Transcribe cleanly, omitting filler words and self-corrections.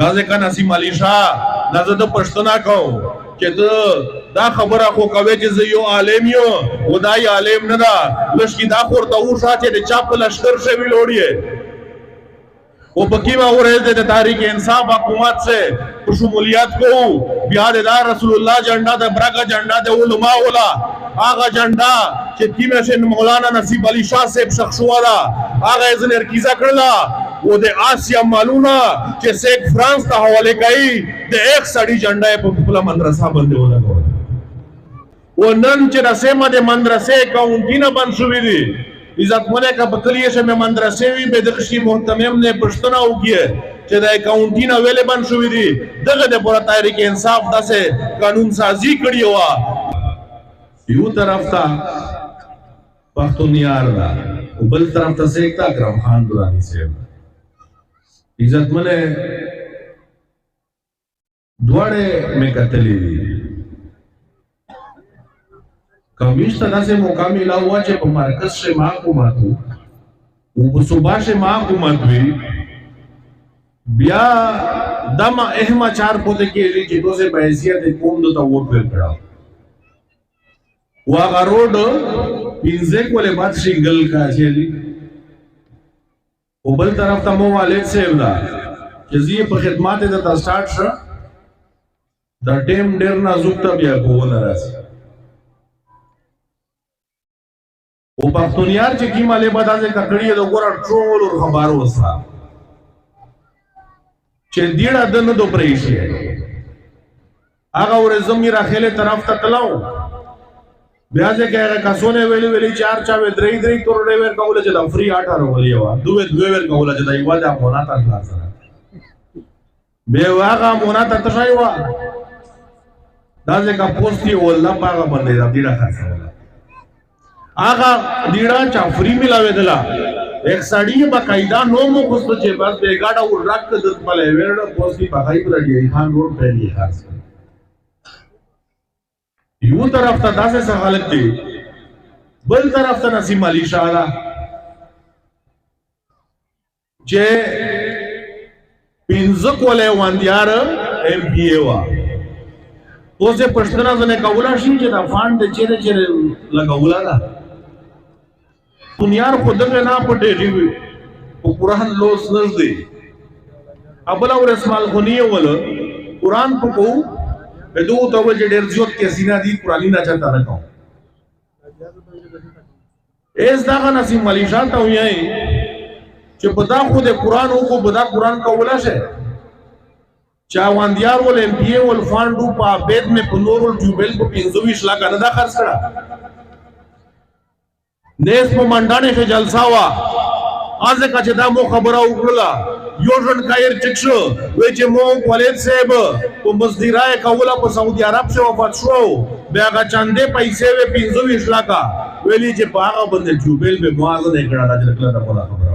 غازه کا نسیم علی شاه دا زه د پښتنه کوم چې دا خبره خو کوي چې زه یو عالم یم او دا عالم نه ده لشکې دا خو ورته وښه چې د چا په لښکر شوي لوړ वो बकीमा हो रहे थे तारीख इंसाफ हुकूमत से शमूलियत को बिहारदार रसूलुल्लाह झंडा दे बरका झंडा दे उलमा वाला आगा झंडा चित्ती में से मौलाना नसीब अली शाह से शख्स वाला आगा इजन रकीजा करला वो दे आसिया मालूना कि शेख फ्रांस का हवाले कई दे एक सड़ी झंडा है पपुला मदरसा बंदे वाला वो नन चे रसे मदे मदरसे काउंटीना बन सुविधी इज्जत मने का बकलिए से में मदरसे भी बेदखशी मोहतमिम ने पश्तना हो गया چې د اکاونټینا ویلې بن شوې دي دغه د پوره تحریک انصاف داسې قانون سازی کړی و یو طرف ته پښتونیار دا او بل طرف ته سیکتا اکرم خان درانی صاحب عزت منه دواړه مې کتلې دي کمیشت داسې موقع ملا ہوا چې په مرکز سے ما حکومت او په صوبه سے ما حکومت وی بیا دما اهما چار پوتے کې چې دوسه په حیثیت قوم ته ووټ ورکړه واغه روډ پینځه کولې بعد شنگل کا چې او بل طرف ته مو والد صاحب دا چې زی په خدمات ته سٹارټ شو دا ټیم ډیر نازک ته بیا کوونه راځي او پښتونیار چې کیماله بدازه ککړی د ګور ټول خبر وسه چې دیړه دنه دو پریشي هغه ور زمي راخله طرف ته تلاو بیا ځکه هغه کسونه ویلي چار چا و درې کروڑ ور کوله چې د فری 18 ولې و دوه ور کوله چې د یو دا مونږه تاسو به هغه مونږه تاسو و دا ځکه پوسټي ولا پاغه باندې دا دیړه خاصه آغا دیڑا چا فری ملاوے دلا ایک ساڑی باقاعدہ نو مو خست چے بس بیگاڑا اور رکھ دت پلے ویرڈ پوسٹی باقائی پر دی خان روڈ پہلی خاص یو طرف تا داسے سہالت دی بل طرف تا نسیم علی شاہ چے پینزک والے واندیار ایم پی اے وا تو سے پشتنا زنے کولا شی چے دا فانڈ دے چیرے لگا اولا دا دنیار خود دغه نه پټې دی او قران لوس نز دی ابل اور اسماعیل غنی ول قران په کو دو ته ول ډېر زیات کې سینا دی قرآنی نه چاته راکاو ایس دا نسیم علی شاه ته وایي چې په دا خو د قران او کو بدا قران کولا شه چا واندیار ول ایم پی ول فاندو په بيد میں پنورل ټیوبل په 25 लाख نه دا خرڅ کړه نیس په منډانه کې جلسه وا ازه کا چې دا مو خبره وکړه یو ژوند کایر چکشو وې چې مو والد صاحب په مزدورای کوله په سعودي عرب شه وفات شو بیا غا چاندې پیسې و 25 लाख ویلي چې په هغه باندې ټیوبل به موازنه کړه دا چې کله دا